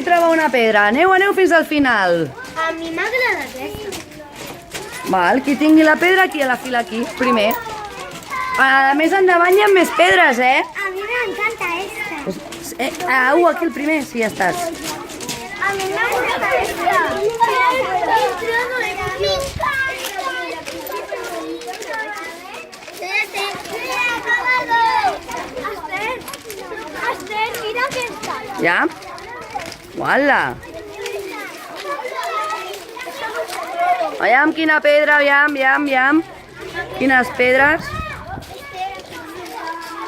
Troba una pedra. Aneu fins al final. A mi m'agrada aquesta. Val, qui tingui la pedra aquí a la fila aquí, primer. Més endavant hi ha més pedres, eh? A mi m'encanta esta. Aquí el primer, sí, ja estàs. A mi m'encanta esta. Esther, mira aquesta. Ja? Uala! Aviam quina pedra, aviam. Quines pedres?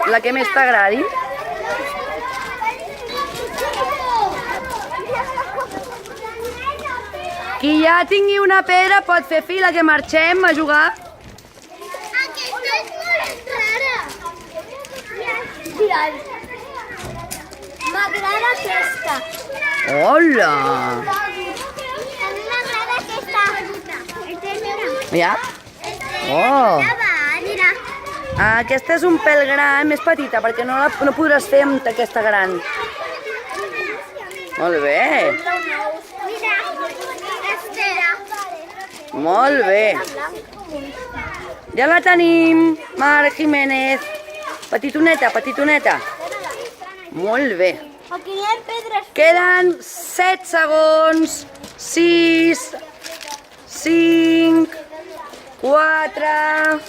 La que més t'agradi. Qui ja tingui una pedra pot fer fila que marxem a jugar. Aquesta és molt rara. Mira, m'agrada aquesta. Hola! A mi m'agrada aquesta. Ja? Oh! Mira. Aquesta és un pèl gran, més petita, perquè no podràs fer amb aquesta gran. Molt bé! Mira, Esther. Molt bé! Ja la tenim, Mar Jiménez. Petitoneta. Molt bé. Aquí hi ha pedres. Queden 7 segons. 6, 5, 4,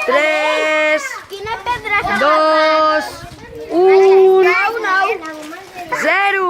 3, Quina pedra? 2, 1, 0.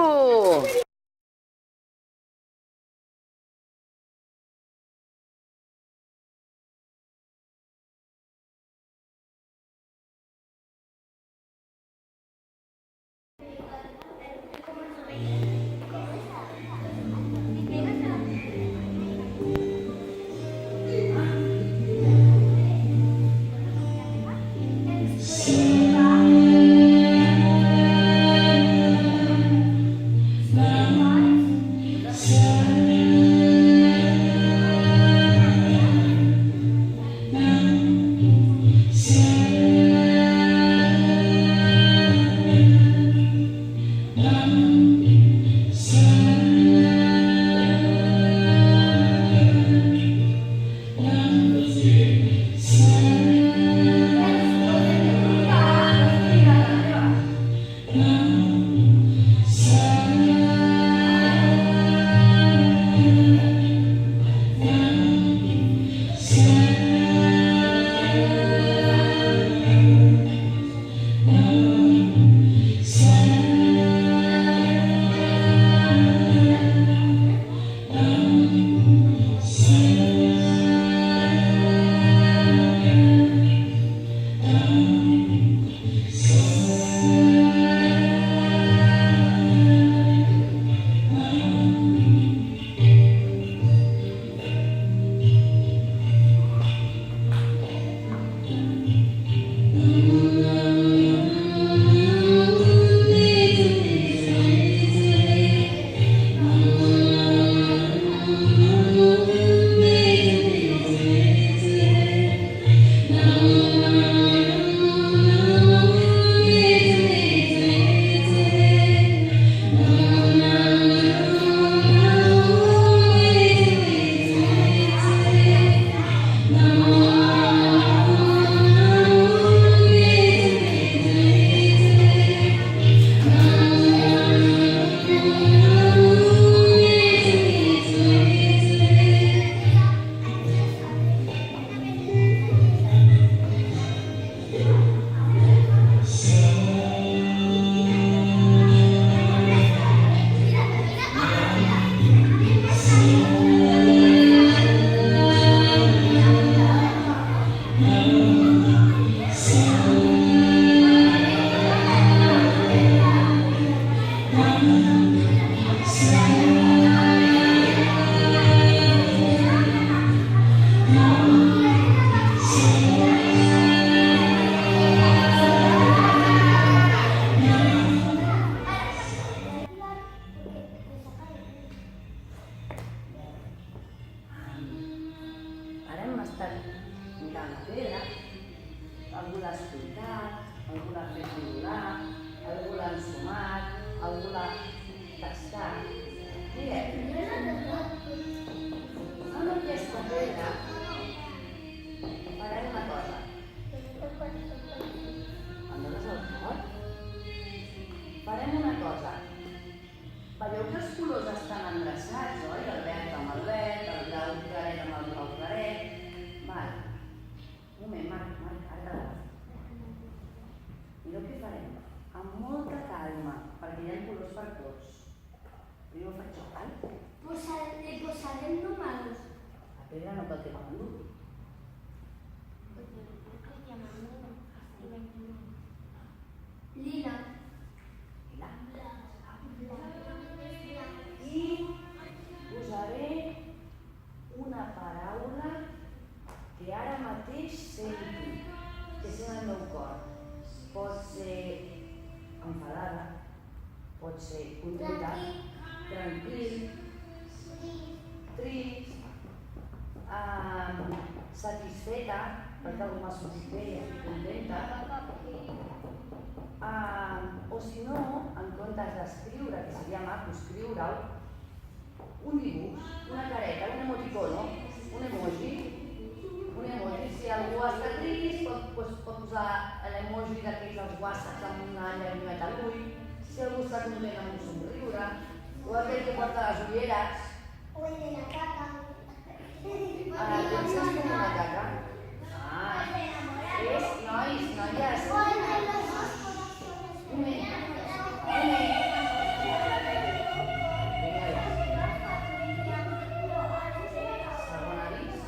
pedra no pot tenir color. Lila. Lila. I posaré una paraula que ara mateix sento, que sent el meu cor. Pot ser enfadada, pot ser contenta, tranquil, trist, satisfeta, perquè algú m'ha sortit bé i estic contenta. O si no, en comptes d'escriure, que seria maco escriure-ho, un dibuix, una careta, un emoticono, un emoji. Si algú està trist, pot posar l'emoji d'aquells dels whatsapps amb una llagrimeta a l'ull. Si algú està content amb un somriure, o aquell que porta les ulleres. O el de la caca. Penses com una caca? És, nois, noies. Un moment. Segon avís.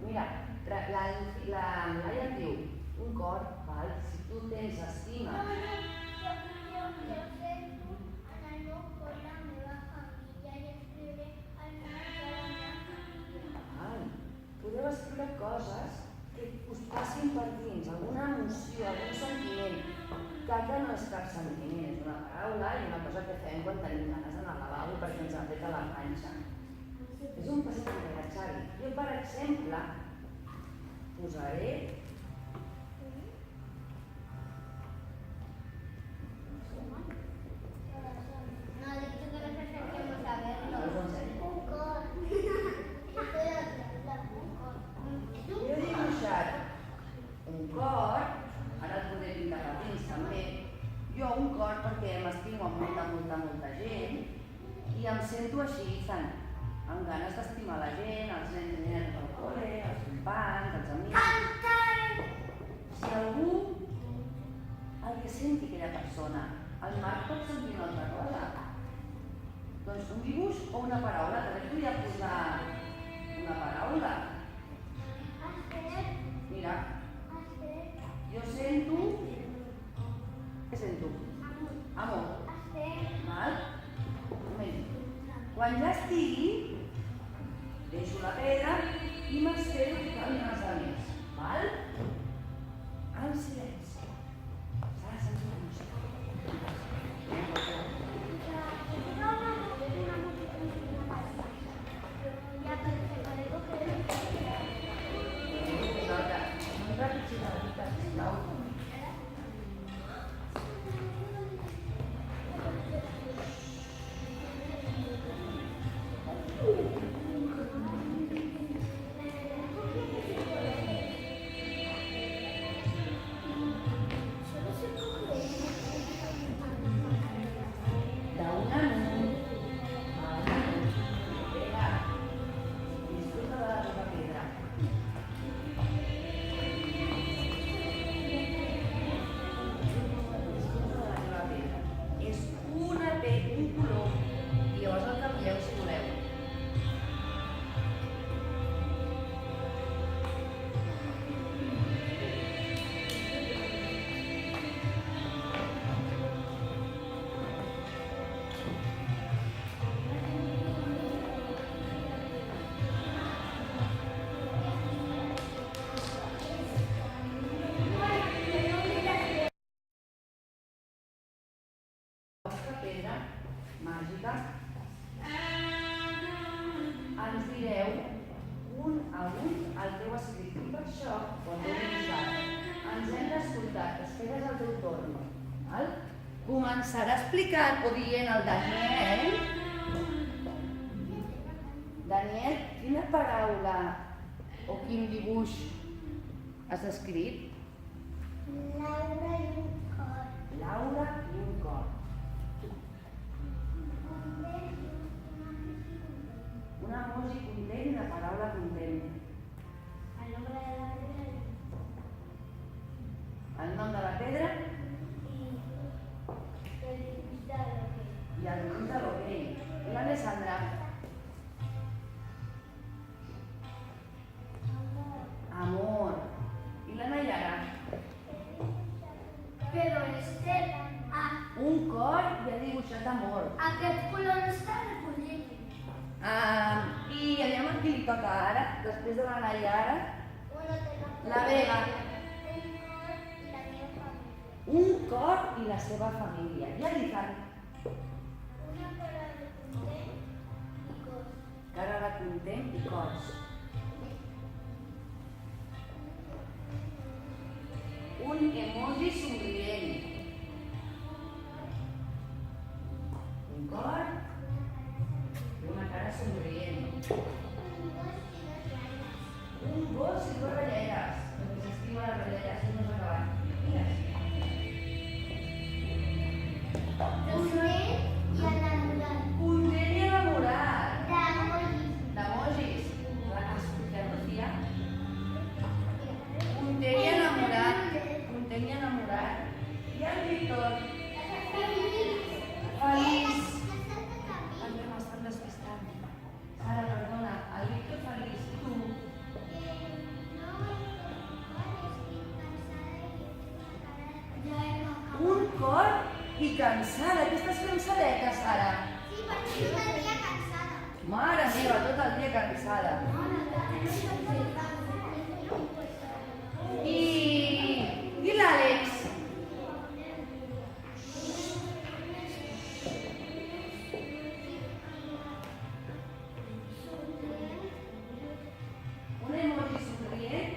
Mira, la Laia et diu un cor, val? Si tu tens estima. Podeu escriure coses que us passin per dins, alguna emoció, algun sentiment. Caca no és cap sentiment, és una paraula i una cosa que fem quan tenim ganes d'anar al lavabo perquè ens ha fet a la panxa. És un passeig de Xavi. Jo, per exemple, posaré... Jo he dibuixat un cor, ara el podré pintar patins també, jo un cor perquè m'estimo amb molta gent i em sento així, amb ganes d'estimar la gent, els nens i nenes del col·le, els companys, els amics. Si algú, el que senti aquella persona, el Marc pot sentir una altra cosa. Doncs un dibuix o una paraula, també podria posar una paraula. Mira, jo sento... Què sento? Amor. Val? Un moment. Quan ja estigui, deixo la pedra i m'espero que acabin els amics. Val? En silenci. S'ha de sentir la música. Pedra màgica, ens direu un a un el teu escrit. I per això, quan heu dibuixat, ens hem d'escoltar, esperes el teu torn. Val? Començarà explicant o dient el Daniel. Daniel, quina paraula o quin dibuix has escrit? Laura i un cor. Laura i un cor. Un emoji content i una paraula content. El nombre de la pedra El nom de la pedra i el dibuix de l'hoquei. i el dibuix de l'hoquei. I l'Alessandra. Però Estel, Un cor i ha dibuixat amor. aquest color està recollit. I anem a qui li toca ara, després de la Laia ara. Bueno, te La Vega. Un cor i la meva família. Un cor i la seva família. Ja li fan Una cara de content i cos. cara de content i cors. Un emoji somrient. Un cor i una cara somrient. Un gos i dues ratlleres. Perquè s'estima les ratlleres i no s'acaben. Mira. Content i enamorat. Content i enamorat. D'emojis. D'emojis. Explica, Lucía. Content i enamorat. Content i enamorat. I el Víctor. Feliç. També m'estan despistant. Ara, perdona, el Víctor feliç. I tu? Un cor i cansada. Què estàs cansadeta, Sara? Mare meva, tot el dia cansada. I l'Àlex? Un emoji somrient?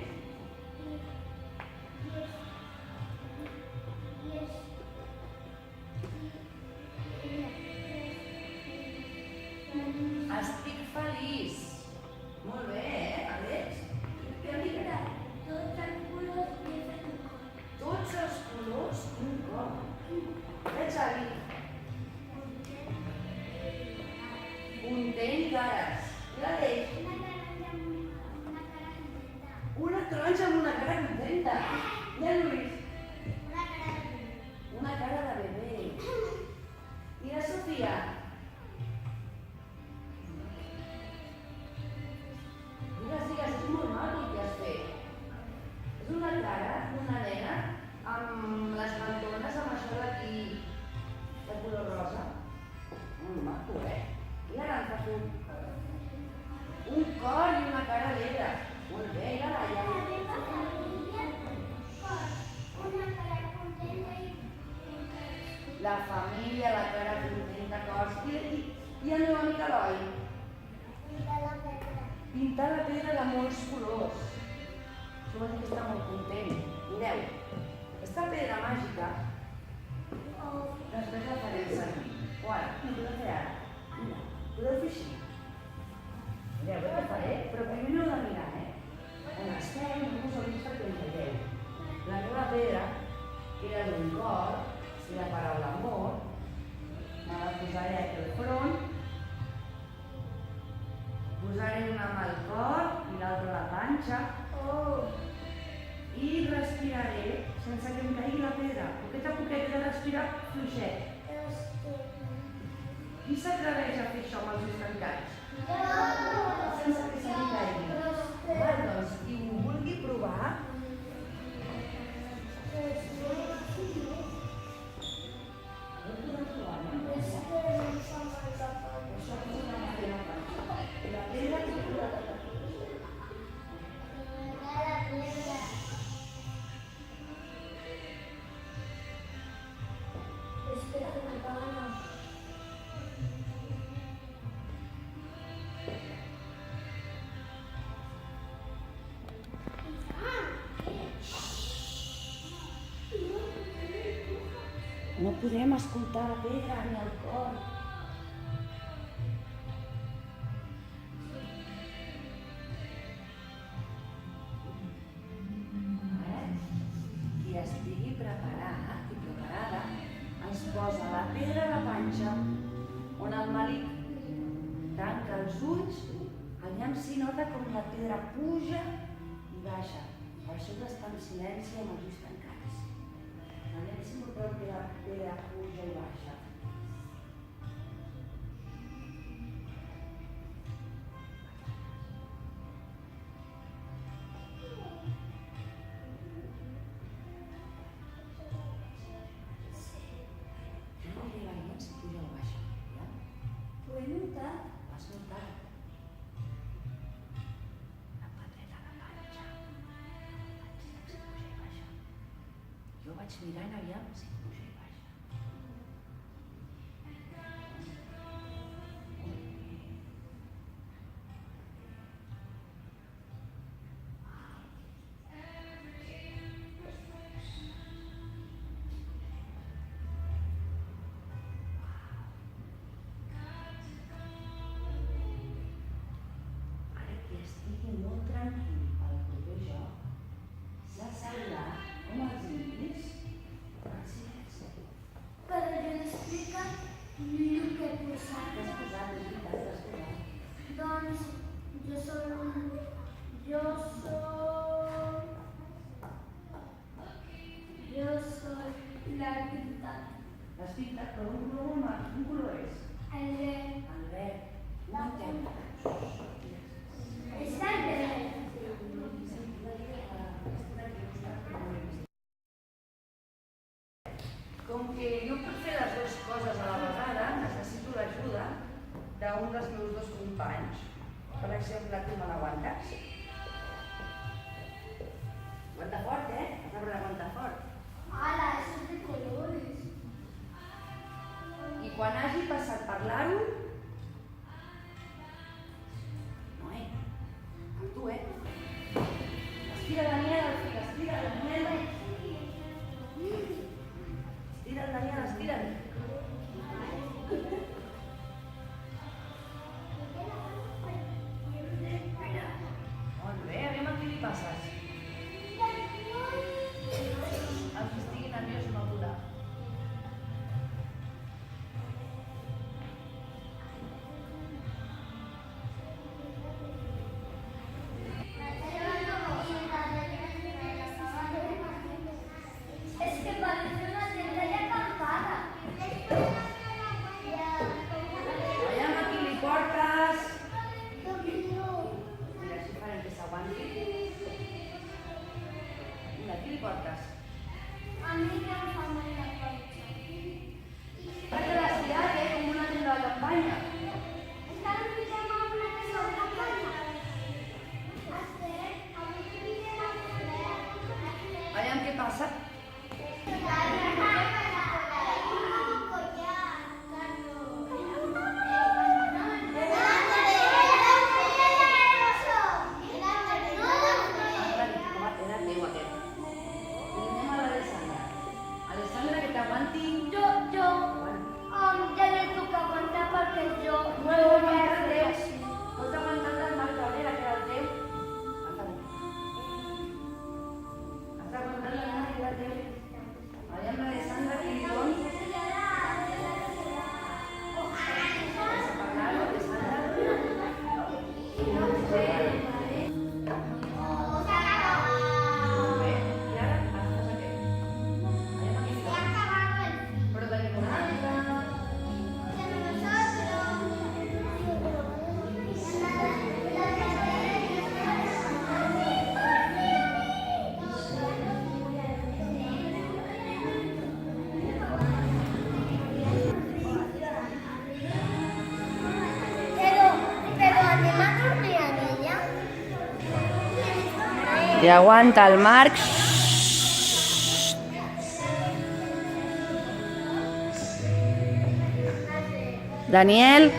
Estic feliç. Molt bé, Àlex? Què han dit? Tots els colors, un cor. Xavi? Content i cares. I l'Àlex? Una taronja amb una cara contenta. I el Lluís? Una cara de bebè. I la Sofia? Digues, és molt maco el que has fet. És una cara d'una nena amb les mantones amb això d'aquí, de color rosa. Molt maco, I ara en fas un cor i una cara alegre. Molt bé, i la Laia? La família, la cara contenta, cors. I el meu amic Eloi? Pintar la pedra de molts colors. Això vol dir que està molt content. Mireu, aquesta pedra màgica, després la farem servir. O ara, no podeu fer ara. Mira, podeu fer així. Mireu, què faré? Però primer no heu de mirar, On estem, no us ho vist perquè ens veieu. La meva pedra era d'un cor, i la paraula amor, me la posaré aquí al front, posaré una amb el cor i l'altra a la panxa, i respiraré sense que em caigui la pedra. Poqueta a poqueta de respirar fluixet. Qui s'atreveix a fer això amb els ulls tancats? Sense que se li caigui. Doncs, qui ho vulgui provar, no podem escoltar la pedra ni el cor. Ara, qui estigui preparat i preparada, ens posa la pedra a la panxa, on el malic tanca els ulls, aviam si nota com la pedra puja i baixa. Per això d'estar en silenci amb els ulls tancats. Aviam si noteu que la pedra puja i baixa. Jo vaig mirant aviam si puja i baixa. Ara que estigui molt tranquil al proper joc, s'asseurà com els indis en silenci. Però jo l'explica el que he posat. T'has posat, és veritat, t'has posat. Doncs jo soc la pintada. L'has pintat per un color molt maco. Quin color és? El verd. El verd. Un tema. És el verd. Com que no puc fer les dues coses a la vegada, necessito l'ajuda d'un dels meus dos companys. Per exemple, tu me l'aguantes? Aguanta fort, eh? Has de aguantar fort. Ala, eso es de colores. I quan hagi passat per l'aro... No, amb tu, Estira, Daniel, estira, Daniel. Estira, Daniel, estira't. Molt bé, aviam a qui li passes. El que estigui nerviós no podrà. Es que parece una tienda de acampada. Aviam a qui li portes. Mira, així farem que s'aguanti. Mira, a qui li portes? A mí me han famado la pancha. Ara te l'has tirat, com una tenda de campanya. ¿Está en pijama una que sobre la cama? Hacer, a mí me viene la pelea. Aviam què passa. Era teu aquest. I anem a l'Alessandra. Alessandra, que t'aguanti. Yo, ya le toca aguantar porque yo No has d'aguantar el teu. Pots aguantar el Marc Cabrera, que era el teu. Has d'aguantar el Marc, que era el teu. Aviam l'Alessandra, que li doni. Sense parlar-ho, Alessandra. Molt bé. I ara, fas aquest. Aviam a qui li doni. Però de limonada. Pero además dormía en ella. I aguanta el Marc. Daniel.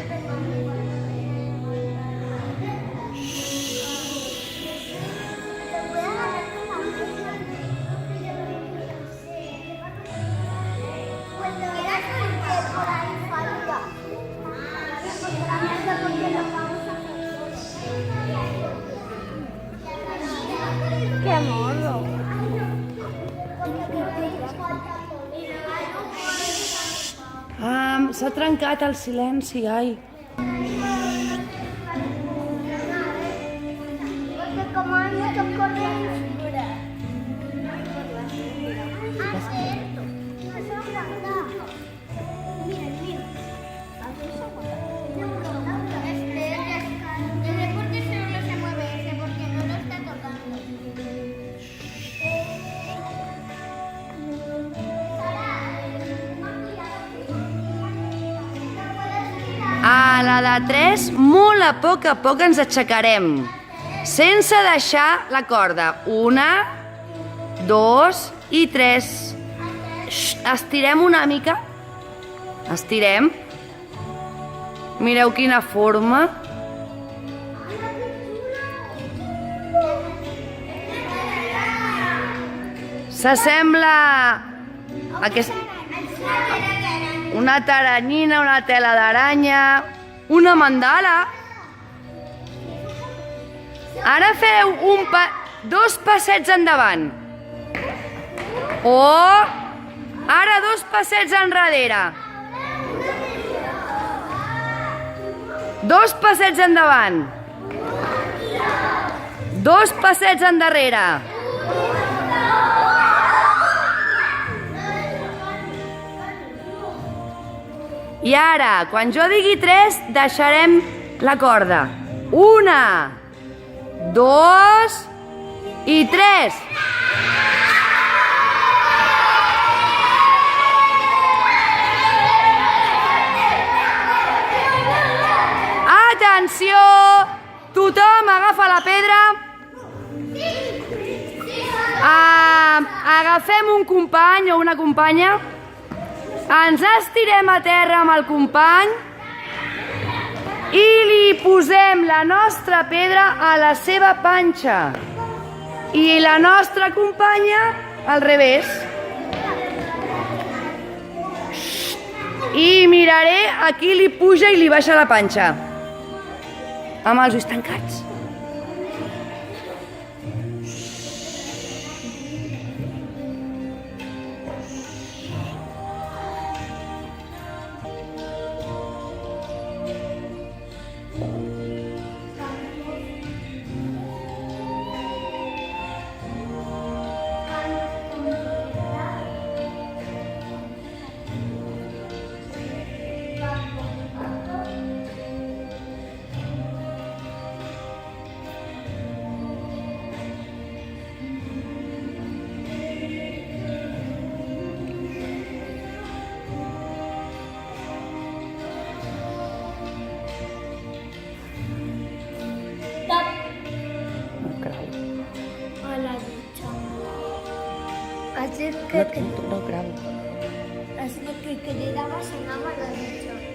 ¡Qué mono! S'ha trencat el silenci, ai. Porque como hay mucho corriente. Hace esto. Mira, mira. El deporte solo se mueve ese porque no lo está tocando. A la de 3, molt a poc ens aixecarem, sense deixar la corda. 1, 2 i 3. estirem una mica. Estirem. Mireu quina forma. S'assembla a una taranyina, una tela d'aranya, una mandala. Ara feu dos passets endavant. O ara dos passets enrere. Dos passets endavant. Dos passets endarrere. I ara, quan jo digui 3, deixarem la corda. 1, 2 i 3. Atenció! Tothom agafa la pedra. Agafem un company o una companya. Ens estirem a terra amb el company i li posem la nostra pedra a la seva panxa. I la nostra companya al revés. I miraré a qui li puja i li baixa la panxa. Amb els ulls tancats. No grabo. Es que cridava, sonava la dutxa.